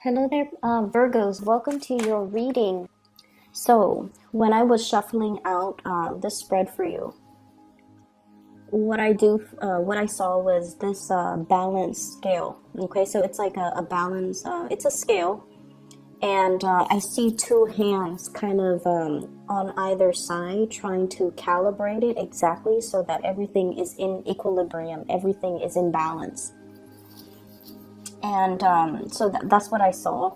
Hello there, Virgos. Welcome to your reading. So, when I was shuffling out this spread for you, what I saw was this balance scale. Okay, so it's like a balance. It's a scale, and I see two hands kind of on either side, trying to calibrate it exactly so that everything is in equilibrium, everything is in balance. And so that's what I saw.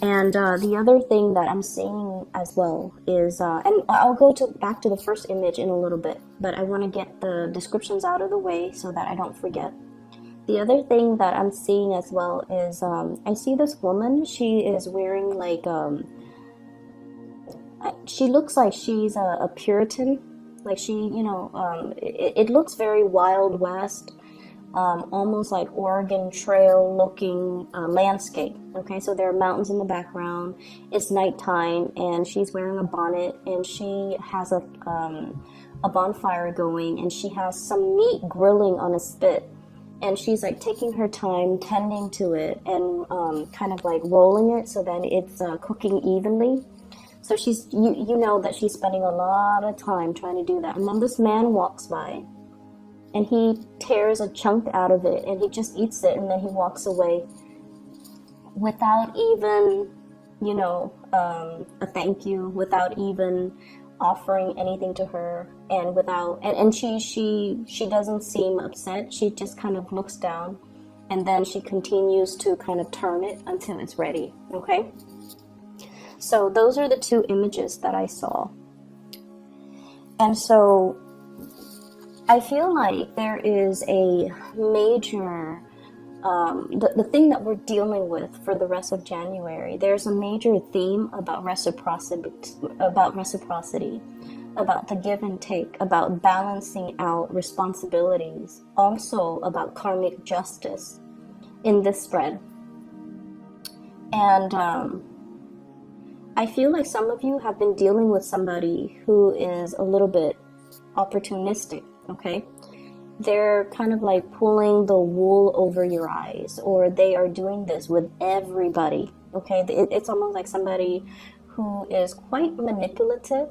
And the other thing that I'm seeing as well is, and I'll go back to the first image in a little bit, but I want to get the descriptions out of the way so that I don't forget. The other thing that I'm seeing as well is, I see this woman. She is wearing like, she looks like she's a Puritan. Like it looks very Wild West. Almost like Oregon Trail looking landscape. Okay, so there are mountains in the background. It's nighttime, and she's wearing a bonnet, and she has a bonfire going, and she has some meat grilling on a spit, and she's like taking her time tending to it and kind of like rolling it so that it's cooking evenly. So you know that she's spending a lot of time trying to do that, and then this man walks by. And he tears a chunk out of it and he just eats it, and then he walks away without even, a thank you, without even offering anything to her, and she doesn't seem upset. She just kind of looks down, and then she continues to kind of turn it until it's ready. Okay? So those are the two images that I saw. And so I feel like there is a major, the thing that we're dealing with for the rest of January, there's a major theme about reciprocity, about the give and take, about balancing out responsibilities, also about karmic justice in this spread. And I feel like some of you have been dealing with somebody who is a little bit opportunistic. Okay, they're kind of like pulling the wool over your eyes, or they are doing this with everybody. Okay, it's almost like somebody who is quite manipulative,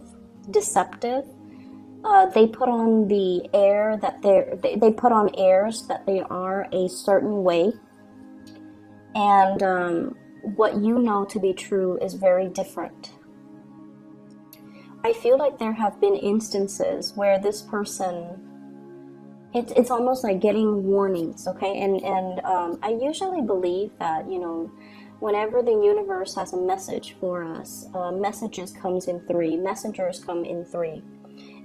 deceptive. They put on the air that they put on airs that they are a certain way, and what you know to be true is very different. I feel like there have been instances where this person, it's almost like getting warnings, okay? And I usually believe that, whenever the universe has a message for us, messengers come in three.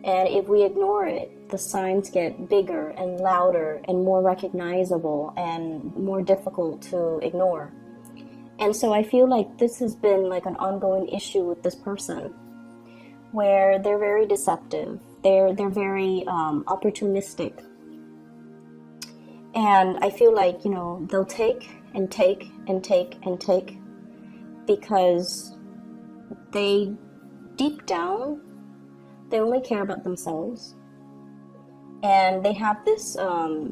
And if we ignore it, the signs get bigger and louder and more recognizable and more difficult to ignore. And so I feel like this has been like an ongoing issue with this person, where they're very deceptive, they're very opportunistic, and I feel like they'll take and take and take and take, because they deep down they only care about themselves, and they have this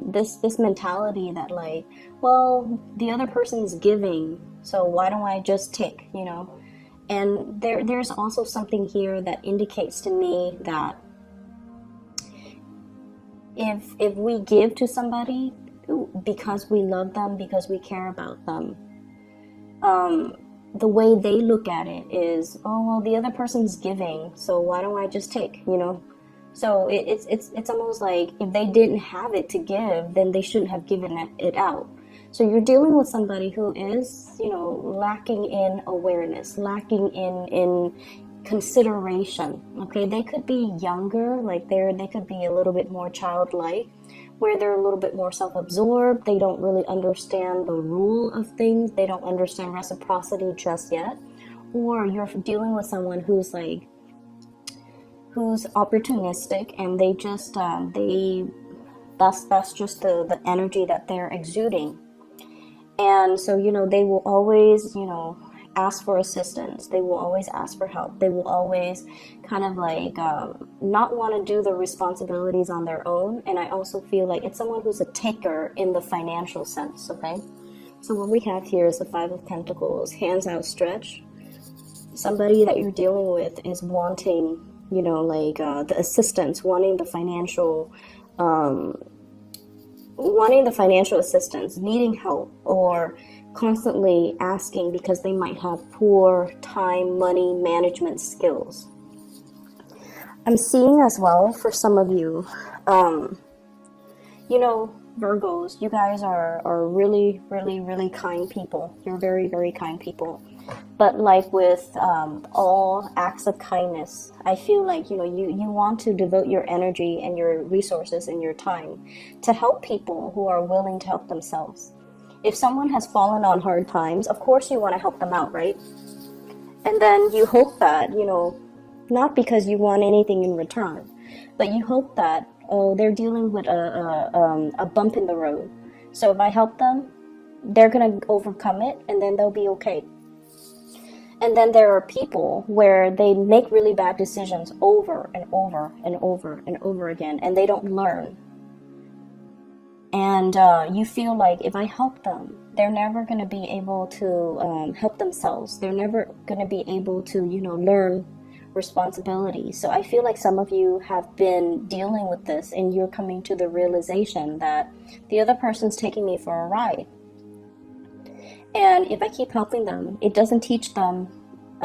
this mentality that like, well, the other person's giving, so why don't I just take, And there's also something here that indicates to me that if we give to somebody because we love them, because we care about them, the way they look at it is, oh, well, the other person's giving, so why don't I just take, So it's almost like if they didn't have it to give, then they shouldn't have given it out. So you're dealing with somebody who is, lacking in awareness, lacking in consideration. Okay, they could be younger, like they could be a little bit more childlike, where they're a little bit more self-absorbed. They don't really understand the rule of things. They don't understand reciprocity just yet. Or you're dealing with someone who's opportunistic, and they just that's just the energy that they're exuding. And so, they will always, ask for assistance. They will always ask for help. They will always kind of like not want to do the responsibilities on their own. And I also feel like it's someone who's a taker in the financial sense, okay? So what we have here is the Five of Pentacles, hands outstretched. Somebody that you're dealing with is wanting, you know, like the assistance, wanting the financial assistance, needing help, or constantly asking because they might have poor time, money management skills. I'm seeing as well for some of you, you know, Virgos, you guys are really, really, really kind people. You're very, very kind people. But like with all acts of kindness, I feel like, you know, you want to devote your energy and your resources and your time to help people who are willing to help themselves. If someone has fallen on hard times, of course you want to help them out, right? And then you hope that, you know, not because you want anything in return, but you hope that, oh, they're dealing with a bump in the road. So if I help them, they're going to overcome it and then they'll be okay. And then there are people where they make really bad decisions over and over and over and over again, and they don't learn. And you feel like if I help them, they're never going to be able to help themselves. They're never going to be able to, you know, learn responsibility. So I feel like some of you have been dealing with this and you're coming to the realization that the other person's taking me for a ride. And if I keep helping them, it doesn't teach them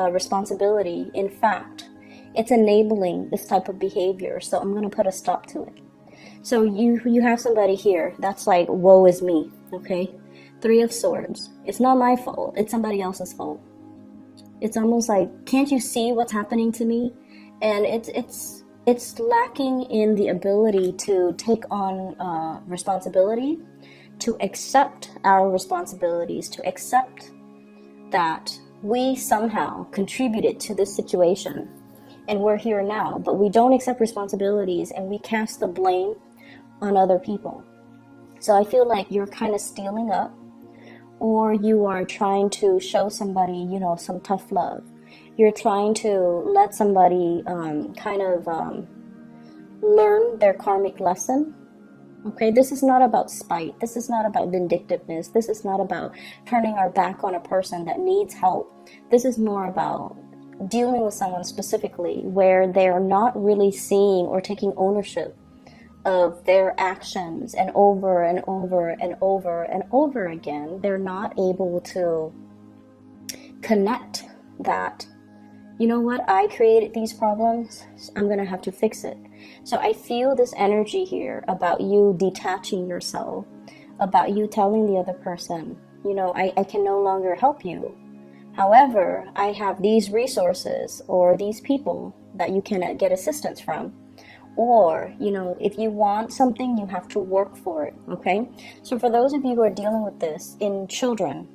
responsibility. In fact, it's enabling this type of behavior. So I'm going to put a stop to it. So you have somebody here that's like, woe is me, okay? Three of Swords. It's not my fault. It's somebody else's fault. It's almost like, can't you see what's happening to me? And it's lacking in the ability to take on responsibility, to accept our responsibilities, to accept that we somehow contributed to this situation and we're here now, but we don't accept responsibilities and we cast the blame on other people. So I feel like you're kind of stealing up, or you are trying to show somebody, you know, some tough love. You're trying to let somebody learn their karmic lesson. Okay, this is not about spite. This is not about vindictiveness. This is not about turning our back on a person that needs help. This is more about dealing with someone specifically where they're not really seeing or taking ownership of their actions, and over and over and over and over again, they're not able to connect that, you know what, I created these problems, I'm going to have to fix it. So I feel this energy here about you detaching yourself, about you telling the other person, you know, I can no longer help you. However, I have these resources or these people that you can get assistance from. Or, you know, if you want something, you have to work for it, okay? So for those of you who are dealing with this in children,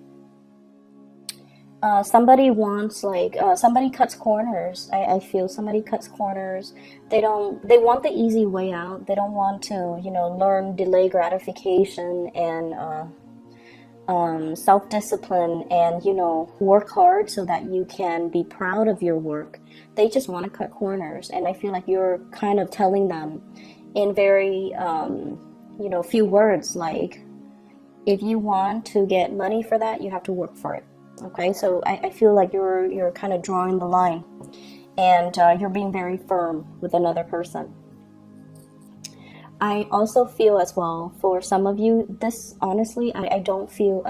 somebody wants, like, somebody cuts corners. I feel somebody cuts corners. They want the easy way out. They don't want to, you know, learn delay gratification and self-discipline and, you know, work hard so that you can be proud of your work. They just want to cut corners, and I feel like you're kind of telling them in very, you know, few words, like, if you want to get money for that, you have to work for it. Okay, so I feel like you're kind of drawing the line, and you're being very firm with another person. I also feel as well, for some of you, this, honestly, I don't feel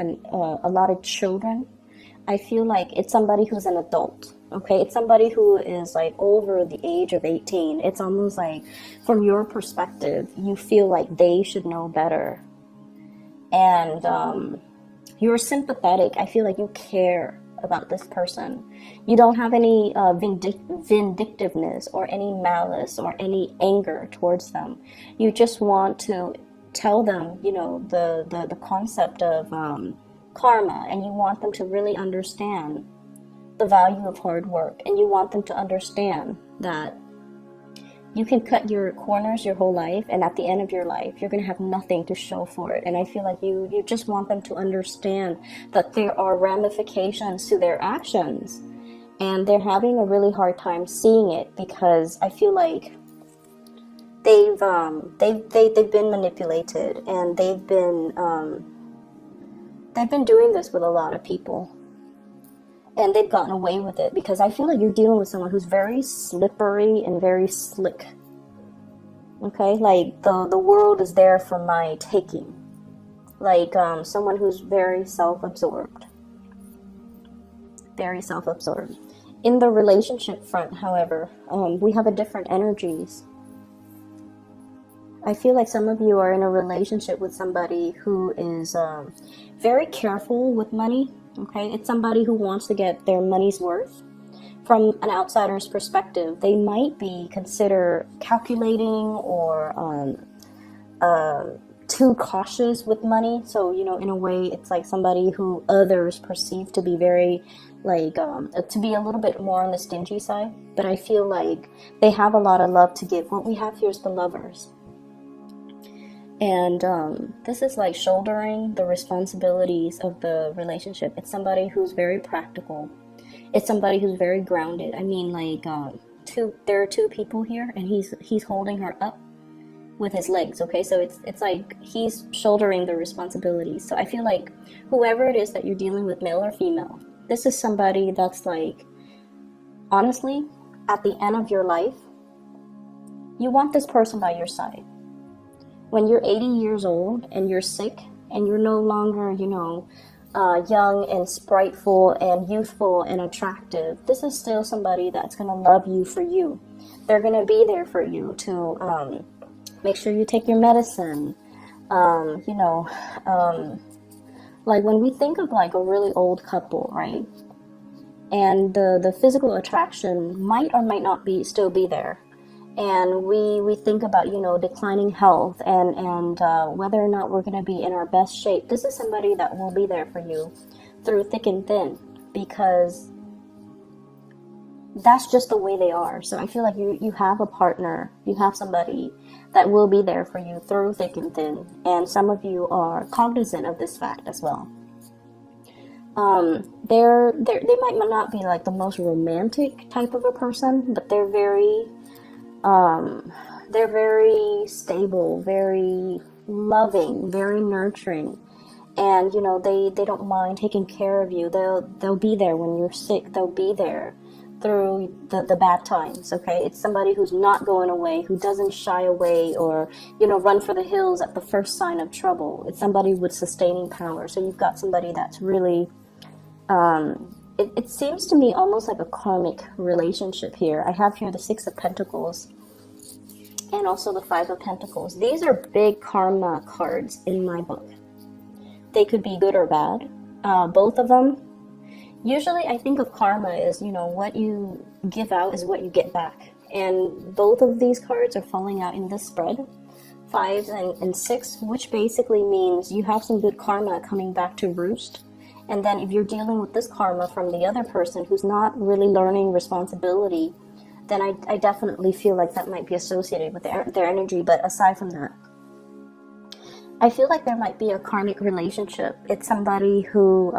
a lot of children. I feel like it's somebody who's an adult, okay? It's somebody who is like over the age of 18. It's almost like, from your perspective, you feel like they should know better. And you're sympathetic. I feel like you care about this person. You don't have any vindictiveness or any malice or any anger towards them. You just want to tell them, you know, the concept of karma, and you want them to really understand the value of hard work, and you want them to understand that you can cut your corners your whole life, and at the end of your life, you're going to have nothing to show for it. And I feel like you just want them to understand that there are ramifications to their actions, and they're having a really hard time seeing it because I feel like they've been manipulated, and they've been They've been doing this with a lot of people, and they've gotten away with it, because I feel like you're dealing with someone who's very slippery and very slick. Okay, like the world is there for my taking. Like someone who's very self-absorbed. Very self-absorbed. In the relationship front, however, we have a different energies. I feel like some of you are in a relationship with somebody who is very careful with money. Okay, it's somebody who wants to get their money's worth. From an outsider's perspective, they might be considered calculating or too cautious with money. So, you know, in a way, it's like somebody who others perceive to be very, like, to be a little bit more on the stingy side. But I feel like they have a lot of love to give. What we have here is the Lovers. And this is like shouldering the responsibilities of the relationship. It's somebody who's very practical. It's somebody who's very grounded. I mean, like, there are two people here, and he's holding her up with his legs. Okay, so it's like he's shouldering the responsibilities. So I feel like whoever it is that you're dealing with, male or female, this is somebody that's like, honestly, at the end of your life, you want this person by your side. When you're 80 years old and you're sick and you're no longer, you know, young and spriteful and youthful and attractive, this is still somebody that's going to love you for you. They're going to be there for you to make sure you take your medicine. You know, like when we think of like a really old couple, right? And the physical attraction might or might not still be there. And we think about, you know, declining health and whether or not we're going to be in our best shape. This is somebody that will be there for you through thick and thin, because that's just the way they are. So I feel like you have a partner, you have somebody that will be there for you through thick and thin. And some of you are cognizant of this fact as well. They might not be like the most romantic type of a person, but they're very stable, very loving, very nurturing, and you know they don't mind taking care of you. They'll be there when you're sick. They'll be there through the bad times. Okay, it's somebody who's not going away, who doesn't shy away or, you know, run for the hills at the first sign of trouble. It's somebody with sustaining power. So you've got somebody that's really it seems to me almost like a karmic relationship here. I have here the Six of Pentacles and also the Five of Pentacles. These are big karma cards in my book. They could be good or bad. Both of them. Usually I think of karma as, you know, what you give out is what you get back. And both of these cards are falling out in this spread. 5 and 6, which basically means you have some good karma coming back to roost. And then if you're dealing with this karma from the other person who's not really learning responsibility, then I definitely feel like that might be associated with their energy. But aside from that, I feel like there might be a karmic relationship. It's somebody who,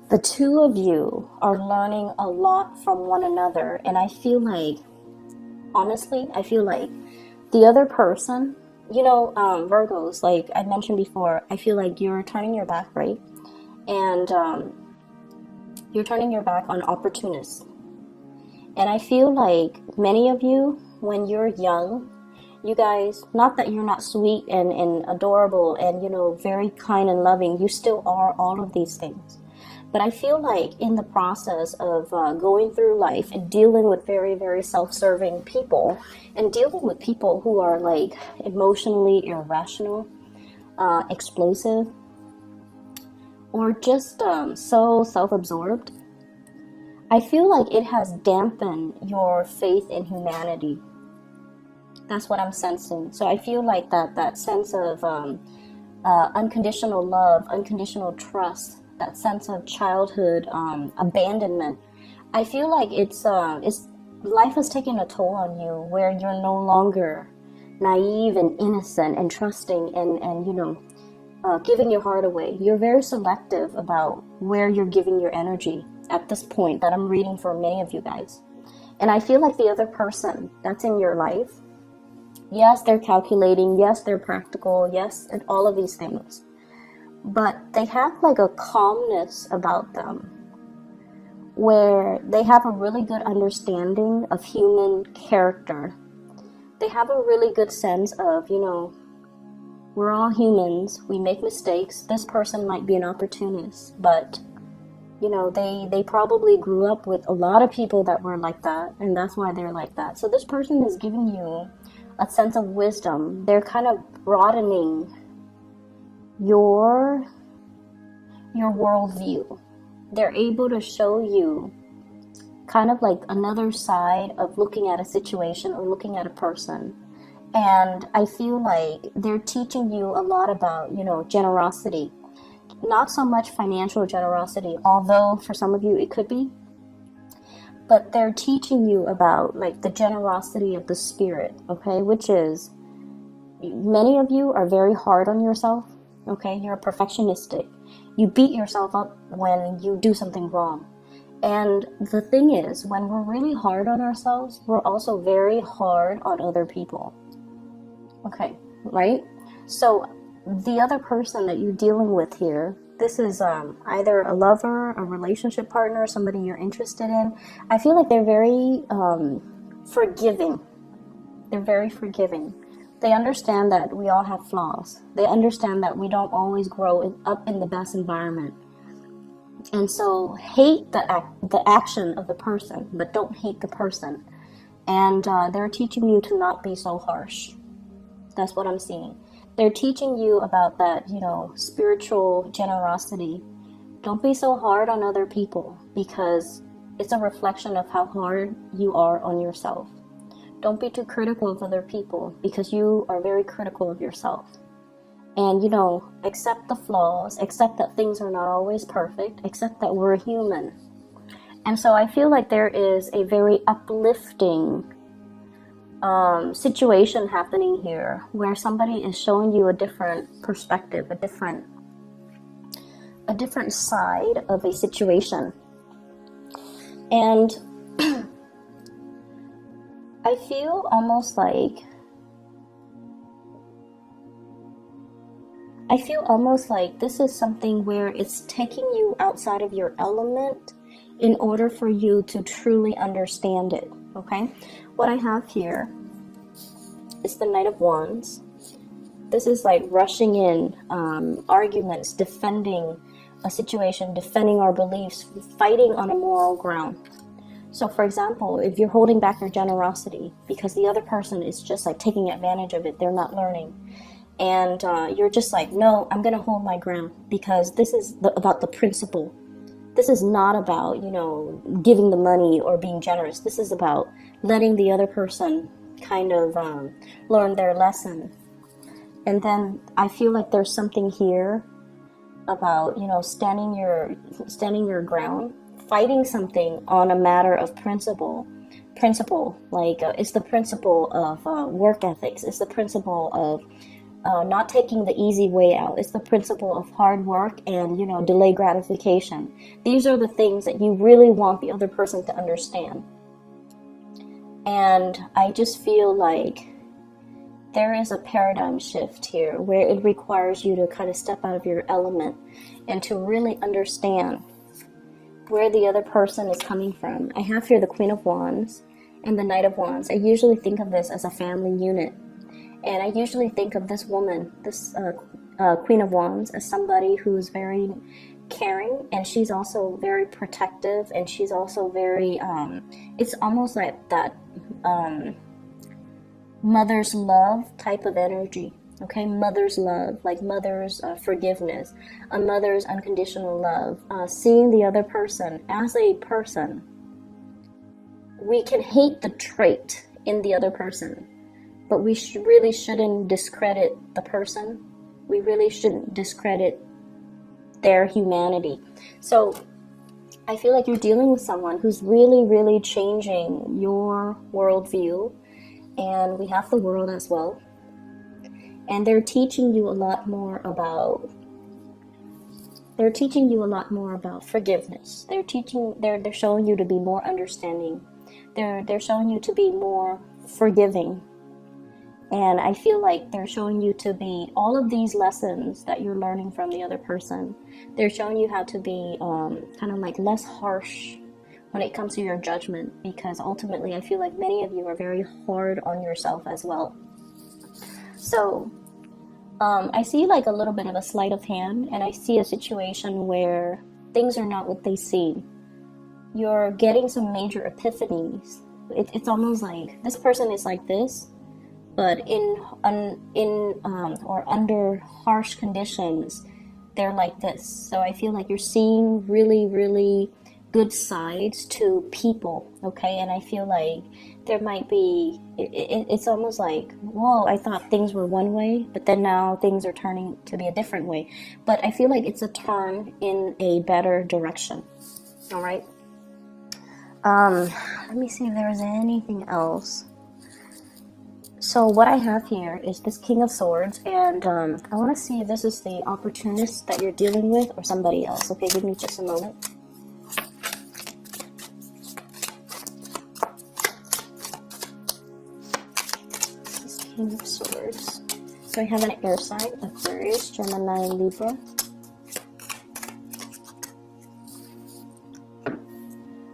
the two of you are learning a lot from one another. And I feel like, honestly, I feel like the other person, you know, Virgos, like I mentioned before, I feel like you're turning your back, right? And you're turning your back on opportunists. And I feel like many of you, when you're young, you guys, not that you're not sweet and adorable and, you know, very kind and loving, you still are all of these things. But I feel like in the process of going through life and dealing with very, very self-serving people and dealing with people who are like emotionally irrational, explosive, or just so self-absorbed, I feel like it has dampened your faith in humanity. That's what I'm sensing. So I feel like that sense of unconditional love, unconditional trust, that sense of childhood abandonment, I feel like it's life has taken a toll on you, where you're no longer naive and innocent and trusting and you know, giving your heart away. You're very selective about where you're giving your energy at this point that I'm reading for many of you guys. And I feel like the other person that's in your life, yes, they're calculating, yes, they're practical, yes, and all of these things. but they have like a calmness about them where they have a really good understanding of human character. They have a really good sense of, we're all humans, we make mistakes. This person might be an opportunist, but they probably grew up with a lot of people that were like that, and that's why they're like that. So this person is giving you a sense of wisdom. They're kind of broadening your worldview. They're able to show you kind of like another side of looking at a situation or looking at a person. And I feel like they're teaching you a lot about, generosity. Not so much financial generosity, although for some of you it could be. But they're teaching you about like the generosity of the spirit, okay? Which is, many of you are very hard on yourself, okay? You're perfectionistic. You beat yourself up when you do something wrong. And the thing is, when we're really hard on ourselves, we're also very hard on other people. Okay, right? So the other person that you're dealing with here, this is either a lover, a relationship partner, somebody you're interested in. I feel like they're very forgiving. They're very forgiving. They understand that we all have flaws. They understand that we don't always grow up in the best environment. And so hate the action of the person, but don't hate the person. And they're teaching you to not be so harsh. That's what I'm seeing. They're teaching you about that, spiritual generosity. Don't be so hard on other people, because it's a reflection of how hard you are on yourself. Don't be too critical of other people, because you are very critical of yourself. And, accept the flaws, accept that things are not always perfect, accept that we're human. And so I feel like there is a very uplifting situation happening here, where somebody is showing you a different perspective, a different side of a situation. And I feel almost like this is something where it's taking you outside of your element in order for you to truly understand it, okay? What I have here is the Knight of Wands. This is like rushing in, arguments, defending a situation, defending our beliefs, fighting on a moral ground. So for example, if you're holding back your generosity because the other person is just like taking advantage of it, they're not learning. And you're just like, no, I'm going to hold my ground, because this is about the principle. This is not about, giving the money or being generous. This is about letting the other person kind of learn their lesson. And then I feel like there's something here about, standing your ground, fighting something on a matter of principle, like it's the principle of work ethics. It's the principle of not taking the easy way out. It's the principle of hard work and, delay gratification. These are the things that you really want the other person to understand. And I just feel like there is a paradigm shift here where it requires you to kind of step out of your element and to really understand where the other person is coming from. I have here the Queen of Wands and the Knight of Wands. I usually think of this as a family unit. And I usually think of this woman, this Queen of Wands, as somebody who's very caring, and she's also very protective, and she's also very, it's almost like that mother's love type of energy, okay? Mother's love, like mother's forgiveness, a mother's unconditional love, seeing the other person as a person. We can hate the trait in the other person, but we really shouldn't discredit the person. We really shouldn't discredit their humanity. So I feel like you're dealing with someone who's really, really changing your worldview. And we have the World as well. And they're teaching you a lot more about forgiveness. They're showing you to be more understanding. They're showing you to be more forgiving. And I feel like they're showing you to be, all of these lessons that you're learning from the other person, they're showing you how to be kind of like less harsh when it comes to your judgment, because ultimately I feel like many of you are very hard on yourself as well. So I see like a little bit of a sleight of hand, and I see a situation where things are not what they seem. You're getting some major epiphanies. It's almost like this person is like this, but or under harsh conditions, they're like this. So I feel like you're seeing really, really good sides to people, okay? And I feel like there might be, it's almost like, whoa, I thought things were one way, but then now things are turning to be a different way. But I feel like it's a turn in a better direction, all right? Let me see if there's anything else. So what I have here is this King of Swords, and I want to see if this is the opportunist that you're dealing with or somebody else. Okay, give me just a moment. King of Swords. So I have an air sign, Aquarius, Gemini, and Libra.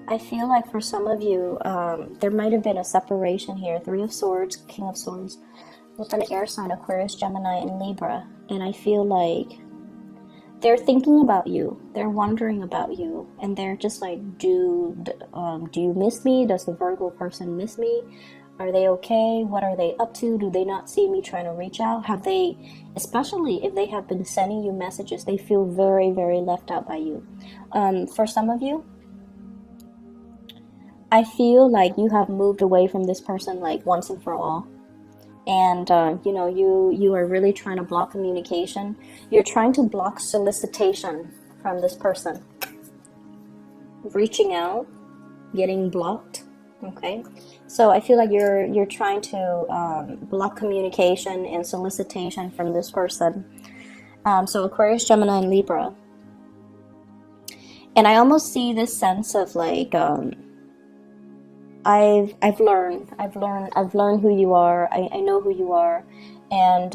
I feel like for some of you, there might have been a separation here. Three of Swords, King of Swords, with an air sign, Aquarius, Gemini, and Libra. And I feel like they're thinking about you. They're wondering about you. And they're just like, do you miss me? Does the Virgo person miss me? Are they okay? What are they up to? Do they not see me trying to reach out? Have they, especially if they have been sending you messages, they feel very, very left out by you. For some of you, I feel like you have moved away from this person like once and for all. And, you know, you are really trying to block communication. You're trying to block solicitation from this person. Reaching out, getting blocked. Okay, so I feel like you're trying to block communication and solicitation from this person. So Aquarius, Gemini, and Libra. And I almost see this sense of like I've learned who you are. I know who you are, and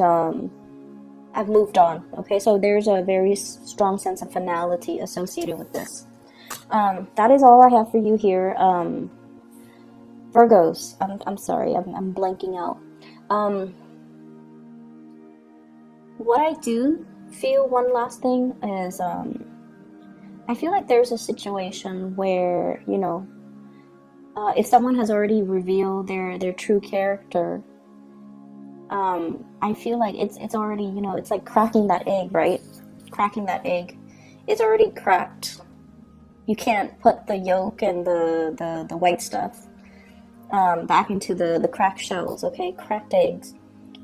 I've moved on. Okay, so there's a very strong sense of finality associated with this. That is all I have for you here. Virgos, I'm sorry, I'm blanking out. What I do feel, one last thing, is I feel like there's a situation where, you know, if someone has already revealed their true character, I feel like it's already, you know, it's like cracking that egg, right? Cracking that egg. It's already cracked. You can't put the yolk and the white stuff back into the cracked shells, okay? Cracked eggs.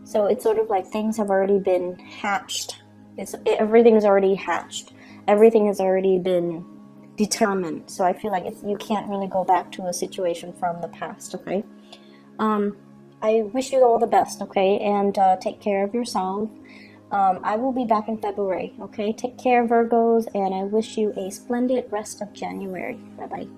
So it's sort of like things have already been hatched. Everything's already hatched. Everything has already been determined. So I feel like you can't really go back to a situation from the past, okay? I wish you all the best, okay? And take care of yourself. I will be back in February, okay? Take care, Virgos, and I wish you a splendid rest of January. Bye-bye.